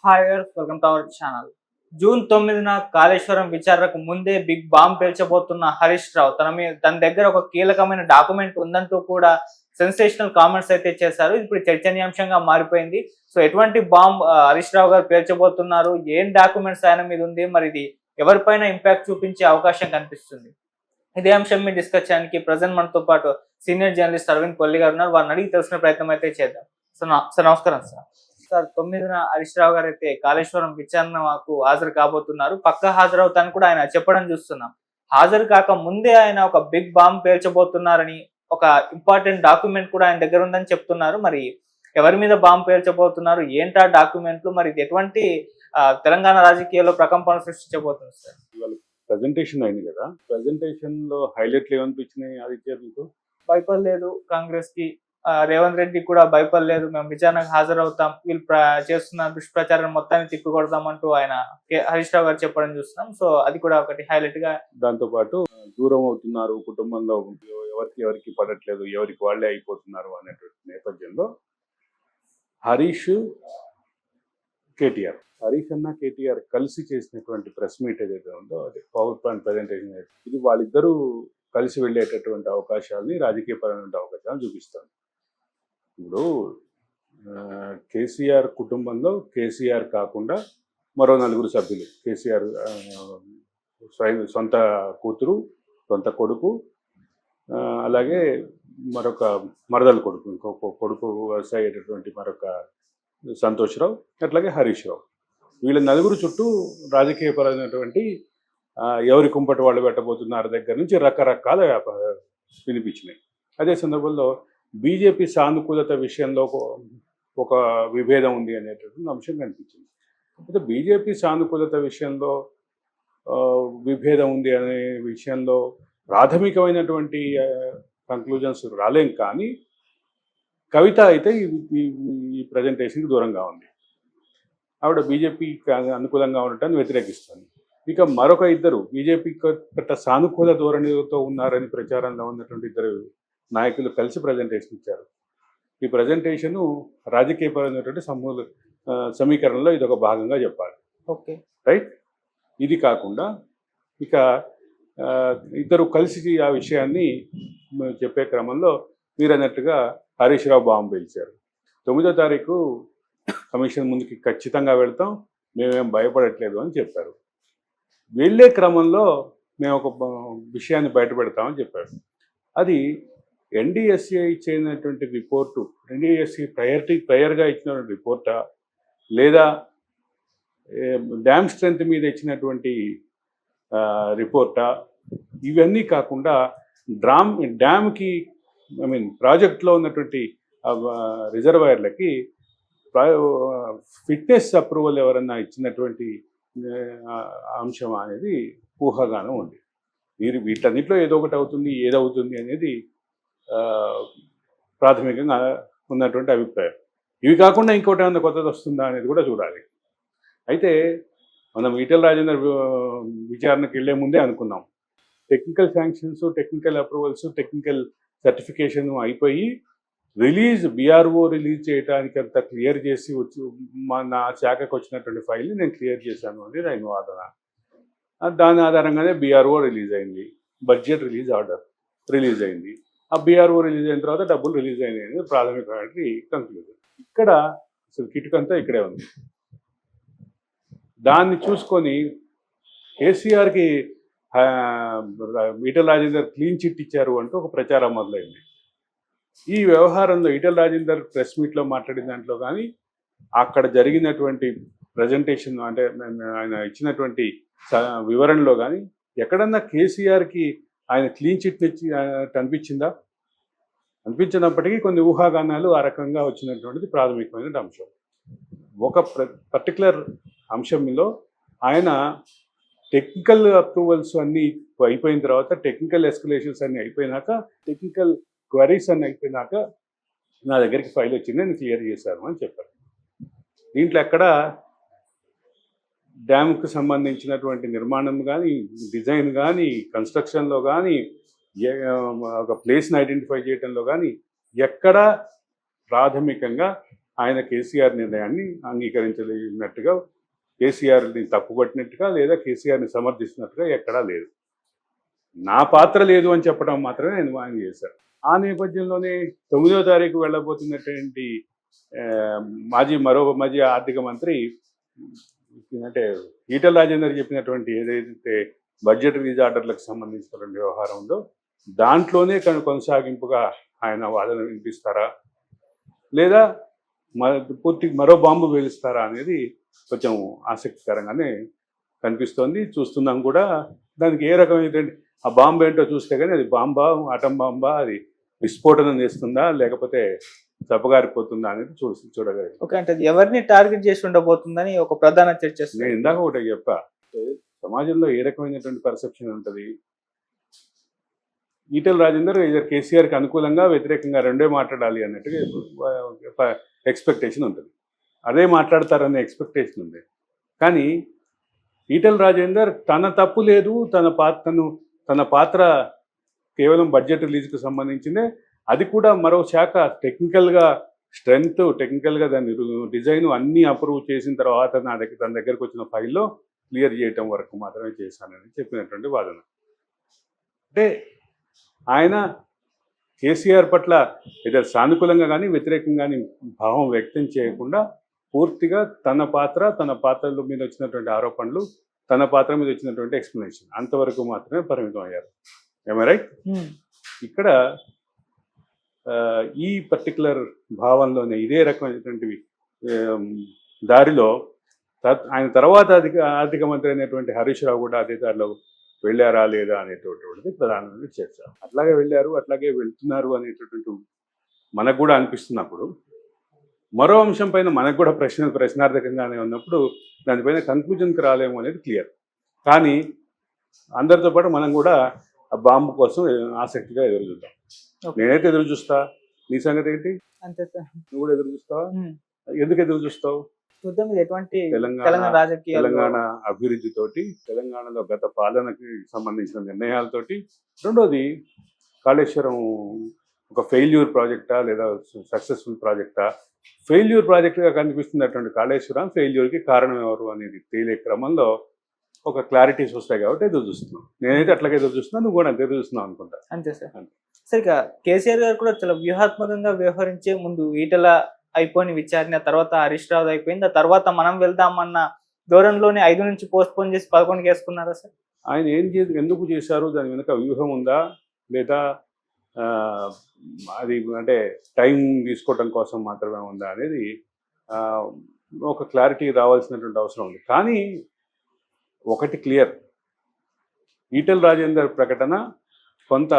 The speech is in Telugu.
Hi welcome to our channel. June 9న కాళేశ్వరం విచారణకు ముందే బిగ్ బాంబ్ పేల్చబోతున్న హరీష్ రావు తన దగ్గర ఒక కీలకమైన డాక్యుమెంట్ ఉందంటూ కూడా సెన్సేషనల్ కామెంట్స్ అయితే చేశారు. ఇప్పుడు చర్చనీయాంశంగా మారిపోయింది. సో ఎటువంటి బాంబ్ హరీష్ రావు గారు పేల్చబోతున్నారు, ఏం డాక్యుమెంట్స్ ఆయన మీద ఉంది, మరి ఇది ఎవరిపైన ఇంపాక్ట్ చూపించే అవకాశం కనిపిస్తుంది? ఇదే అంశం మీద డిస్కస్ చేయడానికి ప్రజెంట్ మనతో పాటు సీనియర్ జర్నలిస్ట్ అరవింద్ కొల్లి గారు ఉన్నారు. వారిని అడిగి తెలుసుకునే ప్రయత్నం అయితే చేద్దాం. సార్ నమస్కారం సార్. సార్ 9న హరీష్ రావు గారు అయితే కాళేశ్వరం విచారణకు హాజరు కాబోతున్నారు. పక్కా హాజరవుతాను కూడా ఆయన చెప్పడం చూస్తున్నాం. హాజరు కాక ముందే ఆయన ఒక బిగ్ బాంబ్ పేల్చబోతున్నారని, ఒక ఇంపార్టెంట్ డాక్యుమెంట్ కూడా ఆయన దగ్గర ఉందని చెప్తున్నారు. మరి ఎవరి మీద బాంబ్ పేల్చబోతున్నారు, ఏంటా డాక్యుమెంట్లు, మరి ఇది ఎటువంటి తెలంగాణ రాజకీయాల్లో ప్రకంపనలు సృష్టించబోతుంది సార్? ప్రెజెంటేషన్ అయింది కదా, ప్రెజెంటేషన్ లో హైలైట్లు ఏమనిపించినాయి? ఆదిత్య మీకు భయపడలేదు, కాంగ్రెస్ కి రేవంత్ రెడ్డి కూడా భయపడలేదు, మేము విచారణకు హాజరవుతాం, వీళ్ళు చేస్తున్న దుష్ప్రచారం మొత్తాన్ని తిప్పికొడతామంటూ ఆయన హరీష్ రావు గారు చెప్పడం చూస్తున్నాం. సో అది కూడా ఒకటి హైలైట్ గా. దాంతో పాటు దూరం అవుతున్నారు, కుటుంబంలో ఎవరికి పడట్లేదు, ఎవరికి వాళ్ళే అయిపోతున్నారు అనేటువంటి నేపథ్యంలో హరీష్ అన్న కేటీఆర్ కలిసి చేసినటువంటి ప్రెస్ మీట్ ఏదైతే ఉందో, అది పవర్ పాయింట్ ప్రెజెంటేషన్, ఇది వాళ్ళిద్దరూ కలిసి వెళ్ళేటటువంటి అవకాశాలని, రాజకీయపరమైన అవకాశాలను చూపిస్తుంది. ఇప్పుడు కేసీఆర్ కుటుంబంలో కేసీఆర్ కాకుండా మరో 4 సభ్యులు, కేసీఆర్ సొంత కూతురు, సొంత కొడుకు, అలాగే మరొక మరదల కొడుకు, ఇంకొక కొడుకు అయ్యేటటువంటి మరొక సంతోష్ రావు, అట్లాగే హరీష్ రావు. వీళ్ళ 4 చుట్టూ రాజకీయపరమైనటువంటి ఎవరి కుంపటి వాళ్ళు పెట్టబోతున్నారు దగ్గర నుంచి రకరకాల వినిపించినాయి. అదే సందర్భంలో బీజేపీ సానుకూలత విషయంలో ఒక విభేదం ఉంది అనేటటువంటి అంశం కనిపించింది. అయితే బీజేపీ సానుకూలత విషయంలో విభేదం ఉంది అనే విషయంలో ప్రాథమికమైనటువంటి కంక్లూజన్స్ రాలేం. కానీ కవిత అయితే ఈ ప్రజెంటేషన్కి దూరంగా ఉంది. ఆవిడ బీజేపీకి అనుకూలంగా ఉండటాన్ని వ్యతిరేకిస్తుంది. ఇక మరొక ఇద్దరు బీజేపీ పట్ల సానుకూల ధోరణితో ఉన్నారని ప్రచారంలో ఉన్నటువంటి 2 నాయకులు కలిసి ప్రజెంటేషన్ ఇచ్చారు. ఈ ప్రజెంటేషను రాజకీయపరమైనటువంటి సమీకరణలో ఇది ఒక భాగంగా చెప్పాలి. Okay, right. ఇది కాకుండా ఇక ఇద్దరు కలిసి ఆ విషయాన్ని చెప్పే క్రమంలో మీరు అన్నట్టుగా హరీష్ రావు బాంబు పేల్చారు. 9వ తారీఖు కమిషన్ ముందుకి ఖచ్చితంగా వెళ్తాం, మేమేం భయపడట్లేదు అని చెప్పారు. వెళ్ళే క్రమంలో మేము ఒక విషయాన్ని బయటపెడతామని చెప్పారు. అది ఎన్డీఎస్ఏ ఇచ్చినటువంటి రిపోర్టు, ఎన్డీఎస్ఏ ప్రయర్గా ఇచ్చినటువంటి రిపోర్టా, లేదా డ్యామ్ స్ట్రెంత్ మీద ఇచ్చినటువంటి రిపోర్టా? ఇవన్నీ కాకుండా డ్యామ్కి ప్రాజెక్ట్లో ఉన్నటువంటి రిజర్వాయర్లకి ఫిట్నెస్ అప్రూవల్ ఎవరన్నా ఇచ్చినటువంటి అంశం అనేది ఊహాగానం ఉంది. వీటన్నిటిలో ఏదో ఒకటి అవుతుంది, ఏదవుతుంది అనేది ప్రాథమికంగా ఉన్నటువంటి అభిప్రాయం. ఇవి కాకుండా ఇంకోటి ఏమన్నా కొత్తది వస్తుందా అనేది కూడా చూడాలి. అయితే మనం ఈటెల రాజేందర్ విచారణకు వెళ్లే ముందే అనుకున్నాం, technical sanctions, technical approvals, technical certification అయిపోయి బీఆర్ఓ రిలీజ్ చేయడానికి అంతా క్లియర్ చేసి నా శాఖకు వచ్చినటువంటి ఫైల్ని నేను క్లియర్ చేశాను అనేది ఆయన వాదన. దాని ఆధారంగానే బీఆర్ఓ రిలీజ్ అయింది, బడ్జెట్ రిలీజ్ అయింది. ఆ బీఆర్ఓ రిలీజ్ అయిన తర్వాత డబ్బులు రిలీజ్ అయినాయి అనేది ప్రాథమికమైన కంక్లూజన్. ఇక్కడ అసలు కిటుకంతా ఇక్కడే ఉంది. దాన్ని చూసుకొని కేసీఆర్కి ఈటెల రాజేందర్ క్లీన్ చిట్ ఇచ్చారు అంటూ ఒక ప్రచారం మొదలైంది. ఈ వ్యవహారంలో ఈటెల రాజేందర్ ప్రెస్ మీట్లో మాట్లాడిన దాంట్లో కానీ, అక్కడ జరిగినటువంటి ప్రజెంటేషన్ అంటే ఆయన ఇచ్చినటువంటి వివరణలో కానీ ఎక్కడన్నా కేసీఆర్కి ఆయన క్లీన్ చిట్ ఇచ్చి అనిపించిందా? అనిపించినప్పటికీ కొన్ని ఊహాగానాలు ఆ రకంగా వచ్చినటువంటిది ప్రాథమికమైన అంశం. ఒక పర్టికులర్ అంశంలో ఆయన టెక్నికల్ అప్రూవల్స్ అన్నీ అయిపోయిన తర్వాత, టెక్నికల్ ఎస్కలేషన్స్ అన్నీ అయిపోయినాక, టెక్నికల్ క్వరీస్ అన్నీ అయిపోయినాక నా దగ్గరికి ఫైల్ వచ్చింది, నేను క్లియర్ చేశాను అని చెప్పారు. దీంట్లో ఎక్కడ డ్యామ్కి సంబంధించినటువంటి నిర్మాణం కానీ, డిజైన్ కానీ, కన్స్ట్రక్షన్లో కానీ, ఒక ప్లేస్ని ఐడెంటిఫై చేయడంలో కానీ ఎక్కడ ప్రాథమికంగా ఆయన కేసీఆర్ నిర్ణయాన్ని అంగీకరించలేనట్టుగా, కేసీఆర్ని తప్పుపట్టినట్టుగా లేదా కేసీఆర్ని సమర్థిస్తున్నట్టుగా ఎక్కడా లేదు. నా పాత్ర లేదు అని చెప్పడం మాత్రమే నేను ఆయన చేశాను. ఆ నేపథ్యంలోనే 9వ తారీఖు వెళ్ళబోతున్నటువంటి మాజీ ఆర్థిక మంత్రి అంటే ఈటెల రాజేందర్ చెప్పినటువంటి ఏదైతే బడ్జెట్ రిలీజ్ ఆర్డర్లకు సంబంధించినటువంటి వ్యవహారం ఉందో దాంట్లోనే కొనసాగింపుగా ఆయన వాదన వినిపిస్తారా లేదా పూర్తి మరో బాంబు పేలుస్తారా అనేది కొంచెం ఆసక్తికరంగానే కనిపిస్తోంది. చూస్తున్నాం కూడా. దానికి ఏ రకమైనటువంటి ఆ బాంబు ఏంటో చూస్తే కానీ అది బాంబా, ఆటం బాంబా, అది విస్ఫోటనం చేస్తుందా లేకపోతే చప్పగారిపోతుందా అనేది చూడగలిగాం. ఓకే, అంటే ఎవరిని టార్గెట్ చేసి ఉండబోతుందని ఒక ప్రధాన చర్చ. నేను ఇందాక ఒకటి చెప్పా, సమాజంలో ఏ రకమైనటువంటి పర్సెప్షన్ ఉంటుంది. ఈటెల రాజేందర్ ఇద్దరు కేసీఆర్కి అనుకూలంగా వ్యతిరేకంగా రెండే మాట్లాడాలి అన్నట్టుగా ఎక్స్పెక్టేషన్ ఉంటుంది. అదే మాట్లాడతారనే ఎక్స్పెక్టేషన్ ఉంది. కానీ ఈటెల రాజేందర్ తన తప్పు లేదు, తన పాత్ర కేవలం బడ్జెట్ రిలీజ్కి సంబంధించిందే, అది కూడా మరో శాఖ టెక్నికల్గా దాని డిజైన్ అన్నీ అప్రూవ్ చేసిన తర్వాత తన దగ్గరకు వచ్చిన ఫైల్లో క్లియర్ చేయటం వరకు మాత్రమే చేశానని చెప్పినటువంటి వాదన. అంటే ఆయన కేసీఆర్ పట్ల ఏదో సానుకూలంగా కానీ వ్యతిరేకంగా కానీ భావం వ్యక్తం చేయకుండా పూర్తిగా తన పాత్రల మీద వచ్చినటువంటి ఆరోపణలు, తన పాత్ర మీద వచ్చినటువంటి ఎక్స్ప్లెనేషన్ అంతవరకు మాత్రమే పరిమితం అయ్యారు. ఏమై రైట్? ఇక్కడ ఈ పర్టికులర్ భావంలోనే ఇదే రకమైనటువంటి దారిలో ఆయన తర్వాత ఆర్థిక మంత్రి అయినటువంటి హరీష్ రావు కూడా అదే దారిలో వెళ్ళారా లేదా అనేటటువంటిది ప్రధానమైన చర్చ. అట్లాగే వెళ్ళారు, అట్లాగే వెళ్తున్నారు అనేటటువంటి మనకు కూడా అనిపిస్తున్నప్పుడు, మరో అంశం పైన మనకు కూడా ప్రశ్నార్థకంగానే ఉన్నప్పుడు దానిపైన కన్క్లూజన్కి రాలేము అనేది క్లియర్. కానీ అందరితో పాటు మనం కూడా ఆ బాంబు కోసం ఆసక్తిగా ఎదురు చూద్దాం. నేనైతే ఎదురు చూస్తా. నీ సంగతి ఏంటి? అంతే సార్. నువ్వు కూడా ఎదురు చూస్తావా? ఎందుకు ఎదురు చూస్తావు? తెలంగాణ అభివృద్ధితోటి, తెలంగాణలో గత పాలనకి సంబంధించిన నిర్ణయాలతోటి, రెండోది కాళేశ్వరం ఒక ఫెయిల్యూర్ ప్రాజెక్టా లేదా సక్సెస్ఫుల్ ప్రాజెక్టా? ఫెయిల్యూర్ ప్రాజెక్టుగా కనిపిస్తున్నటువంటి కాళేశ్వరం ఫెయిల్యూర్కి కారణం ఎవరు అనేది తేలే క్రమంలో ఒక క్లారిటీస్ వస్తాయి కాబట్టి ఎదురు చూస్తున్నాం. నేనైతే అట్లాగే ఎదురు చూస్తున్నాను, నువ్వు కూడా అంతే ఎదురు చూస్తున్నావు అనుకుంటా. అంతే సార్. సార్, ఇక కేసీఆర్ గారు కూడా చాలా వ్యూహాత్మకంగా వ్యవహరించే ముందు ఈటెల అయిపోయిన విచారణ, తర్వాత హరీష్ రావు అయిపోయింది, ఆ తర్వాత మనం వెళ్దామన్న ధోరణిలోనే 5 నుంచి పోస్ట్ పోన్ చేసి 11కి వేసుకున్నారా సార్? ఆయన ఎందుకు చేశారు, దాని వెనుక వ్యూహం ఉందా లేదా అది అంటే టైం తీసుకోవటం కోసం మాత్రమే ఉందా అనేది ఒక క్లారిటీ రావాల్సినటువంటి అవసరం ఉంది. కానీ ఒకటి క్లియర్, ఈటెల రాజేందర్ ప్రకటన కొంత